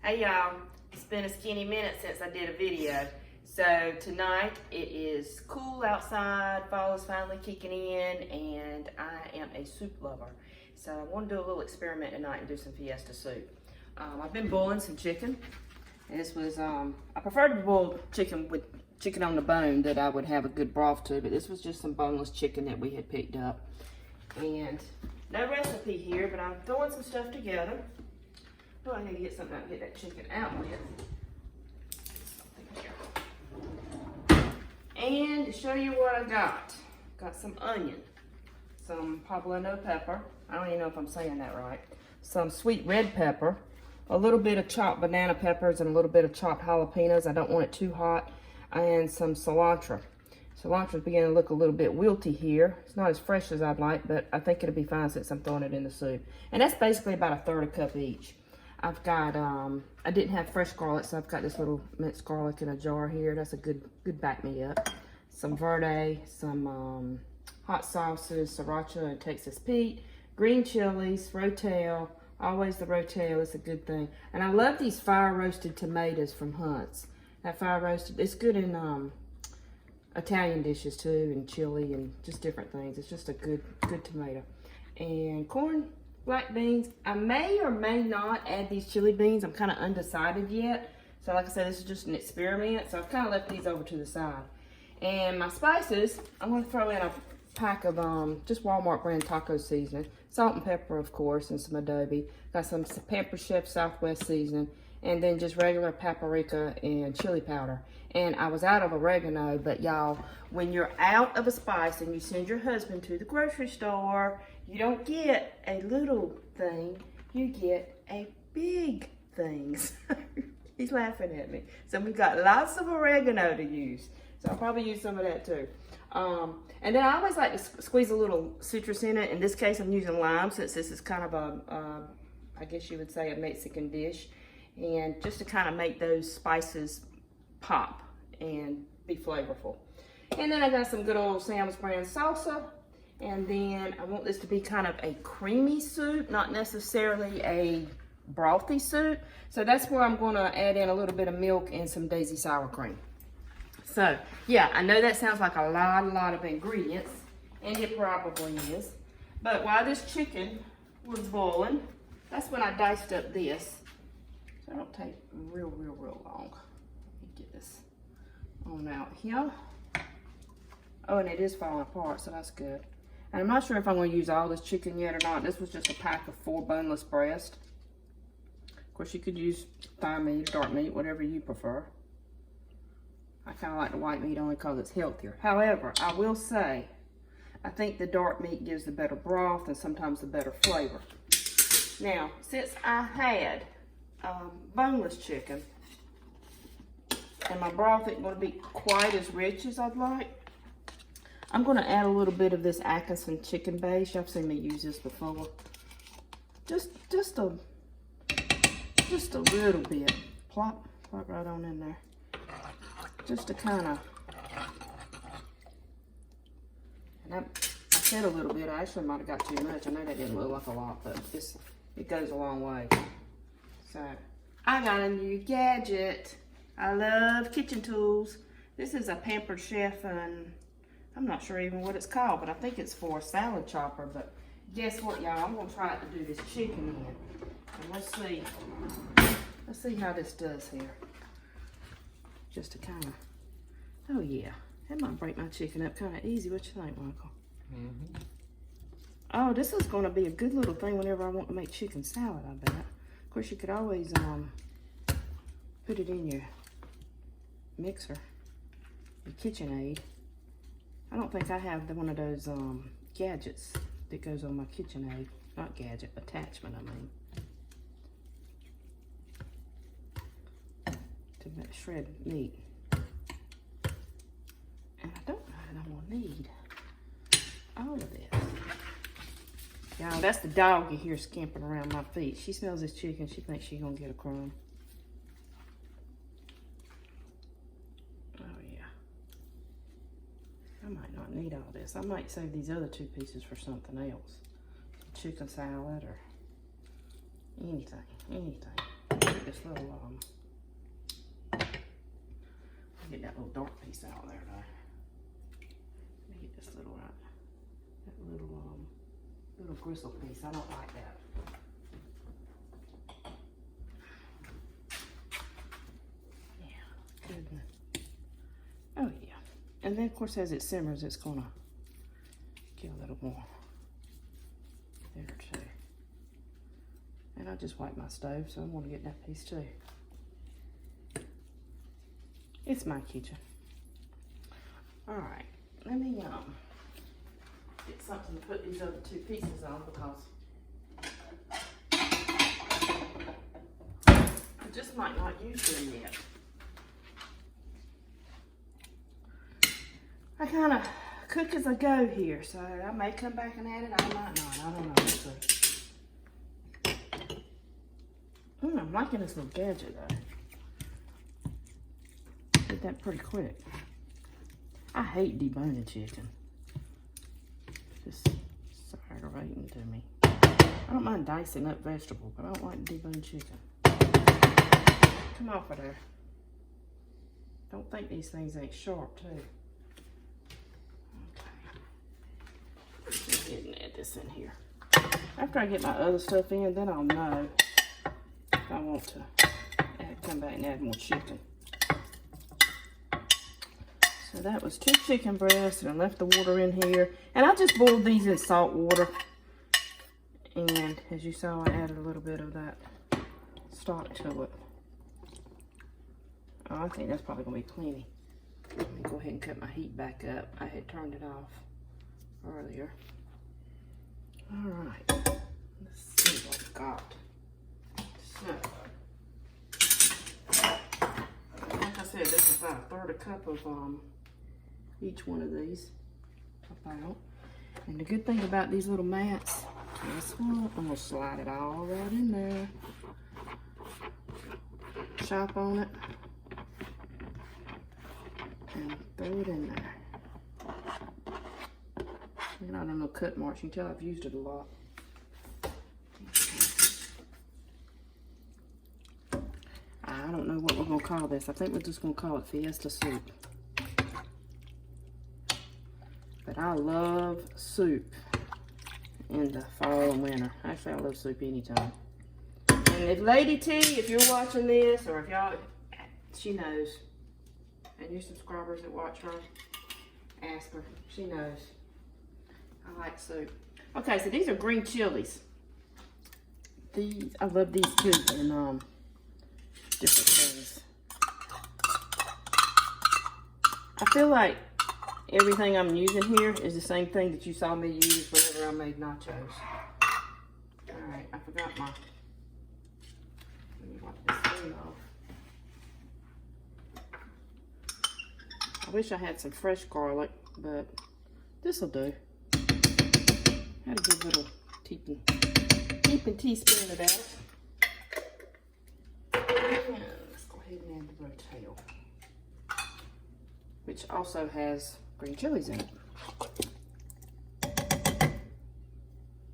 Hey y'all, it's been a skinny minute since I did a video. So tonight it is cool outside, fall is finally kicking in, and I am a soup lover. So I want to do a little experiment tonight and do some Fiesta soup. I've been boiling some chicken. And this was, I prefer to boil chicken with chicken on the bone that I would have a good broth to, but this was just some boneless chicken that we had picked up. And no recipe here, but I'm throwing some stuff together. Oh, I need to get something out and get that chicken out with. Something here. And to show you what I got some onion, some poblano pepper. I don't even know if I'm saying that right. Some sweet red pepper, a little bit of chopped banana peppers, and a little bit of chopped jalapenos. I don't want it too hot. And some cilantro. Cilantro's beginning to look a little bit wilty here. It's not as fresh as I'd like, but I think it'll be fine since I'm throwing it in the soup. And that's basically about a third a cup each. I've got, I didn't have fresh garlic, so I've got this little minced garlic in a jar here. That's a good back me up. Some verde, some hot sauces, sriracha and Texas Pete, green chilies, rotel. Always the rotel is a good thing. And I love these fire roasted tomatoes from Hunt's. That fire roasted, it's good in Italian dishes too, and chili and just different things. It's just a good tomato. And corn, black beans. I may or may not add these chili beans. I'm kind of undecided yet. So like I said, this is just an experiment. So I've kind of left these over to the side. And my spices, I'm going to throw in a pack of just Walmart brand taco seasoning. Salt and pepper, of course, and some adobe. Got some Pampered Chef Southwest seasoning. And then just regular paprika and chili powder. And I was out of oregano, but y'all, when you're out of a spice and you send your husband to the grocery store, you don't get a little thing, you get a big thing. He's laughing at me. So we've got lots of oregano to use. So I'll probably use some of that too. And then I always like to squeeze a little citrus in it. In this case, I'm using lime since this is kind of a, I guess you would say a Mexican dish. And just to kind of make those spices pop and be flavorful. And then I got some good old Sam's brand salsa. And then I want this to be kind of a creamy soup, not necessarily a brothy soup. So that's where I'm going to add in a little bit of milk and some daisy sour cream. So yeah, I know that sounds like a lot of ingredients, and it probably is. But while this chicken was boiling, that's when I diced up this. So it don't take real long. Let me get this on out here. Oh, and it is falling apart, so that's good. And I'm not sure if I'm going to use all this chicken yet or not. This was just a pack of 4 boneless breasts. Of course, you could use thigh meat, dark meat, whatever you prefer. I kind of like the white meat only because it's healthier. However, I will say, I think the dark meat gives the better broth and sometimes the better flavor. Now, since I had boneless chicken, and my broth isn't going to be quite as rich as I'd like, I'm going to add a little bit of this Atkinson chicken base. Y'all seen me use this before. Just a little bit. Plop right on in there. Just to kind of, and I said a little bit. I actually might have got too much. I know that didn't look like a lot, but it goes a long way. So, I got a new gadget. I love kitchen tools. This is a Pampered Chef, and I'm not sure even what it's called, but I think it's for a salad chopper. But guess what, y'all? I'm going to try it to do this chicken in. And let's see how this does here. Just to kind of, oh yeah, that might break my chicken up kind of easy. What you think, Michael? Mm-hmm. Oh, this is going to be a good little thing whenever I want to make chicken salad, I bet. Of course, you could always put it in your mixer, your KitchenAid. I don't think I have one of those gadgets that goes on my KitchenAid. Not gadget, attachment, I mean. To shred meat. And I don't know that I'm gonna need all of this. Y'all, that's the dog you hear scampering around my feet. She smells this chicken, she thinks she's gonna get a crumb. Oh yeah. I might not need all this. I might save these other 2 pieces for something else. Chicken salad or anything. Take this little off. dark piece out there though. Let me get this little that little gristle piece. I don't like that. Yeah, good one. Oh yeah. And then of course as it simmers, it's gonna get a little more there too. And I just wiped my stove, so I'm gonna get that piece too. It's my kitchen. All right, let me get something to put these other two pieces on because I just might not use them yet. I kind of cook as I go here, so I may come back and add it. I might not. I don't know. Let's see. I'm liking this little gadget though. Did that pretty quick. I hate deboning chicken. Just so aggravating to me. I don't mind dicing up vegetables, but I don't like deboned chicken. Come off of there. Don't think these things ain't sharp too. Okay. Go ahead and add this in here. After I get my other stuff in, then I'll know if I want to come back and add more chicken. So that was 2 chicken breasts, and I left the water in here. And I just boiled these in salt water. And as you saw, I added a little bit of that stock to it. Oh, I think that's probably gonna be plenty. Let me go ahead and cut my heat back up. I had turned it off earlier. All right, let's see what we got. So, like I said, this is about 1/3 cup of each one of these, about. And the good thing about these little mats, guess what? I'm gonna slide it all right in there. Chop on it and throw it in there. And I don't know, cut marks. You can tell I've used it a lot. I don't know what we're gonna call this. I think we're just gonna call it Fiesta soup. But I love soup in the fall and winter. Actually, I love soup anytime. And if Lady T, if you're watching this, or if y'all, she knows. And your subscribers that watch her, ask her. She knows. I like soup. Okay, so these are green chilies. These, I love these too, and different things. I feel like everything I'm using here is the same thing that you saw me use whenever I made nachos. Alright, I forgot my... Let me wipe this thing off. I wish I had some fresh garlic, but this'll do. Had a good little teaspoon of that. And let's go ahead and add the rotel, which also has green chilies in it.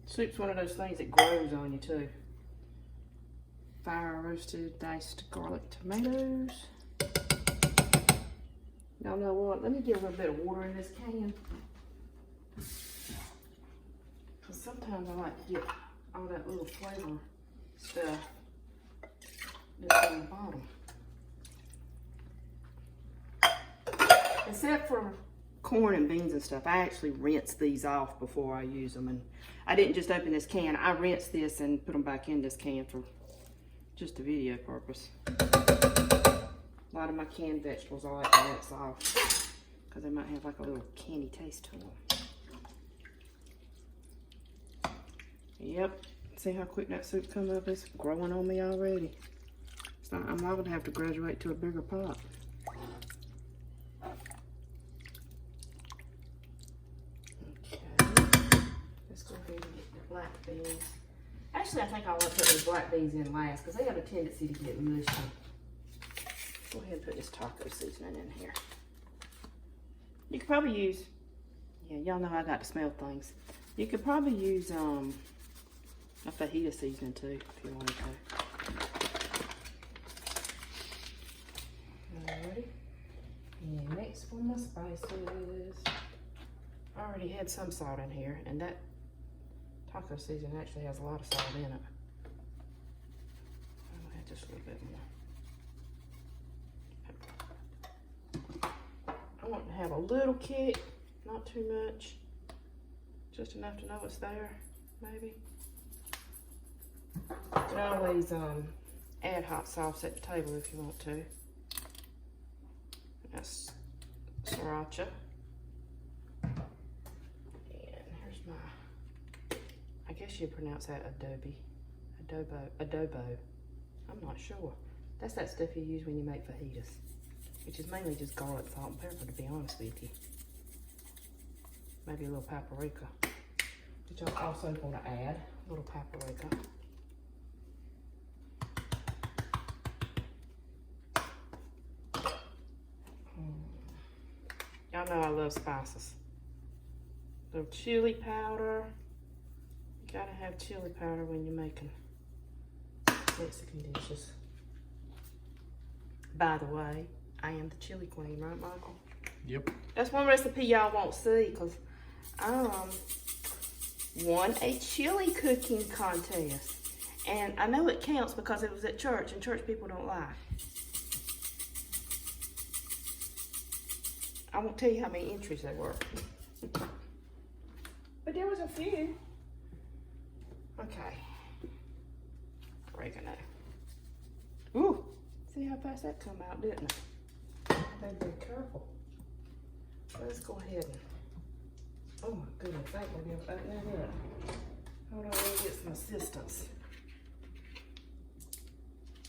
Soup's one of those things that grows on you too. Fire roasted diced garlic tomatoes. Y'all know what? Let me get a little bit of water in this can. Because sometimes I like to get all that little flavor stuff that's on the bottom. Except for corn and beans and stuff, I actually rinse these off before I use them. And I didn't just open this can. I rinsed this and put them back in this can for just a video purpose. A lot of my canned vegetables I like to rinse off because they might have like a little candy taste to them. Yep, see how quick that soup come up? It's growing on me already. So I'm not gonna have to graduate to a bigger pot. Okay, let's go ahead and get the black beans. Actually, I think I want to put those black beans in last because they have a tendency to get mushy. Go ahead and put this taco seasoning in here. You could probably use, yeah, y'all know I got to smell things. You could probably use a fajita seasoning too, if you wanted to. Alrighty. And next for my spices. I already had some salt in here, and that taco seasoning actually has a lot of salt in it. I'll add just a little bit more. I want to have a little kick, not too much, just enough to know it's there, maybe. You can always add hot sauce at the table if you want to. That's sriracha. And here's my, I guess you pronounce that adobo. I'm not sure. That's that stuff you use when you make fajitas, which is mainly just garlic, salt, and pepper, to be honest with you. Maybe a little paprika, which I also want to add, a little paprika. Y'all know I love spices. A little chili powder. You gotta have chili powder when you're making Mexican dishes. By the way, I am the chili queen, right, Michael? Yep. That's one recipe y'all won't see, because I won a chili cooking contest. And I know it counts because it was at church, and church people don't lie. I won't tell you how many entries there were. But there was a few. Okay. Oregano. Ooh, see how fast that come out, didn't it? Better be careful. Let's go ahead and, oh my goodness, I ain't gonna be able to open that up. Hold on, let me get some assistance.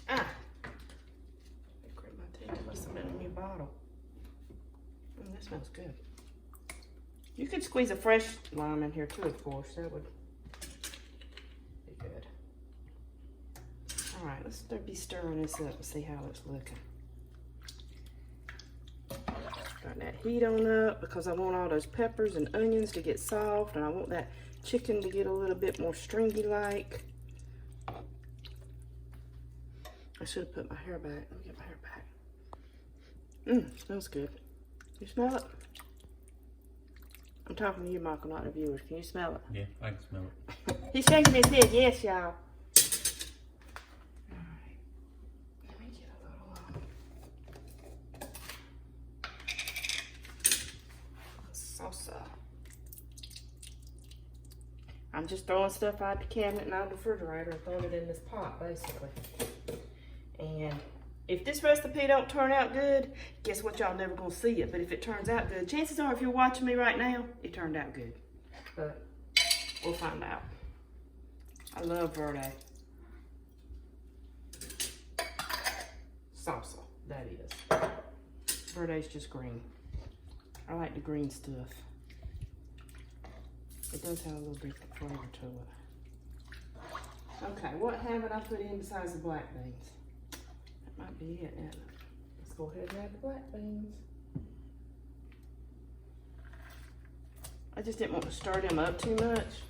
Ah! I grit my teeth. There must have been a new bottle. That smells good. You could squeeze a fresh lime in here too, of course. That would be good. All right, let's be stirring this up and see how it's looking. Got that heat on up because I want all those peppers and onions to get soft, and I want that chicken to get a little bit more stringy-like. I should have put my hair back. Let me get my hair back. Smells good. You smell it? I'm talking to you, Michael, not the viewers. Can you smell it? Yeah, I can smell it. He's shaking his head. Yes, y'all. All right. Let me get a little salsa. I'm just throwing stuff out the cabinet and out the refrigerator and throwing it in this pot, basically. And if this recipe don't turn out good, guess what? Y'all never gonna see it. But if it turns out good, chances are if you're watching me right now, it turned out good. But we'll find out. I love verde. Salsa, that is. Verde's just green. I like the green stuff. It does have a little different flavor to it. Okay, what haven't I put in besides the black beans? Might be it, and let's go ahead and add the black beans. I just didn't want to stir them up too much.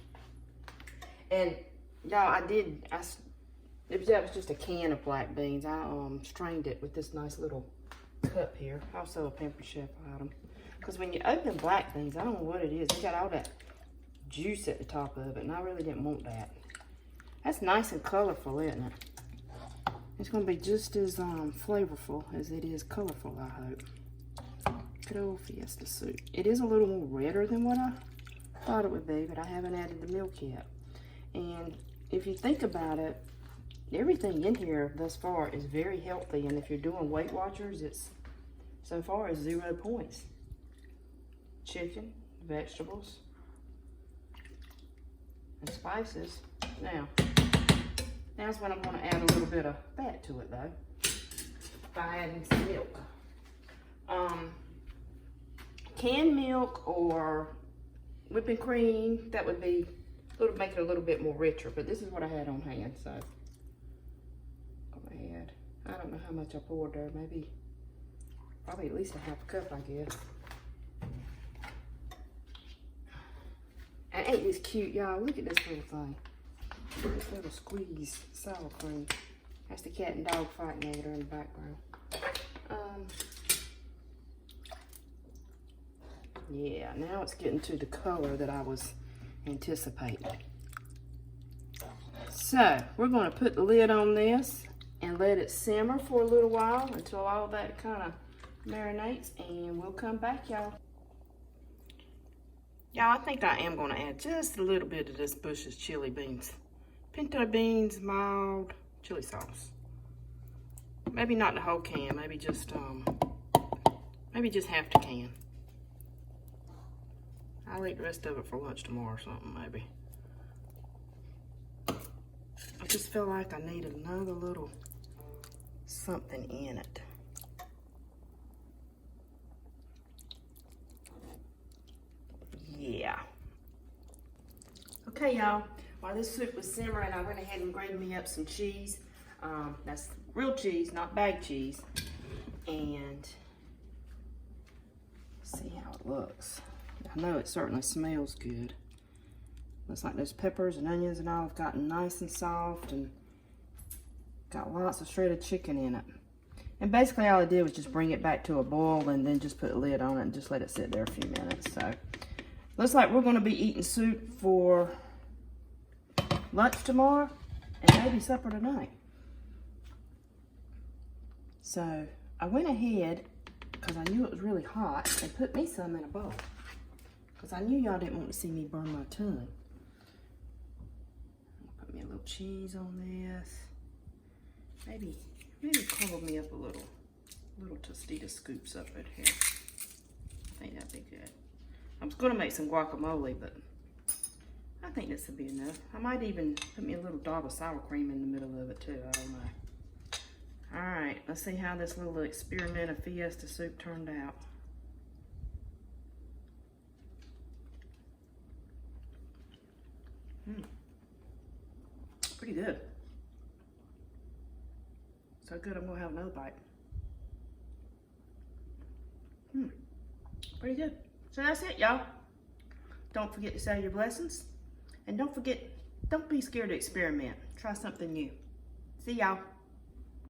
And y'all, that was just a can of black beans. I strained it with this nice little cup here. Also a Pantry Chef item. Because when you open black beans, I don't know what it is. They got all that juice at the top of it, and I really didn't want that. That's nice and colorful, isn't it? It's going to be just as flavorful as it is colorful, I hope. Good old Fiesta soup. It is a little more redder than what I thought it would be, but I haven't added the milk yet. And if you think about it, everything in here thus far is very healthy. And if you're doing Weight Watchers, it's so far is 0 points. Chicken, vegetables, and spices. Now's when I'm going to add a little bit of fat to it, though, by adding some milk. Canned milk or whipping cream, that would be make it a little bit more richer. But this is what I had on hand, so I'm going to add. I don't know how much I poured there. Probably at least a half a cup, I guess. And ain't this cute, y'all? Look at this little thing. This little squeeze sour cream. That's the cat and dog fighting over there in the background. Yeah, now it's getting to the color that I was anticipating. So, we're going to put the lid on this and let it simmer for a little while until all that kind of marinates, and we'll come back, y'all. Y'all, I think I am going to add just a little bit of this Bush's chili beans. Pinto beans, mild chili sauce. Maybe not the whole can, maybe just half the can. I'll eat the rest of it for lunch tomorrow or something, maybe. I just feel like I need another little something in it. Yeah. Okay, y'all. While this soup was simmering, I went ahead and grated me up some cheese. That's real cheese, not bag cheese. And see how it looks. I know it certainly smells good. Looks like those peppers and onions and all have gotten nice and soft and got lots of shredded chicken in it. And basically all I did was just bring it back to a boil and then just put a lid on it and just let it sit there a few minutes. So looks like we're gonna be eating soup for lunch tomorrow and maybe supper tonight. So I went ahead, because I knew it was really hot, and put me some in a bowl. Because I knew y'all didn't want to see me burn my tongue. Put me a little cheese on this. Maybe cover me up a little Tostita scoops up in here. I think that'd be good. I was going to make some guacamole, but I think this would be enough. I might even put me a little dab of sour cream in the middle of it too. I don't know. All right, let's see how this little experiment of Fiesta soup turned out. Pretty good. So good, I'm gonna have another bite. Pretty good. So that's it, y'all. Don't forget to say your blessings. And don't be scared to experiment. Try something new. See y'all.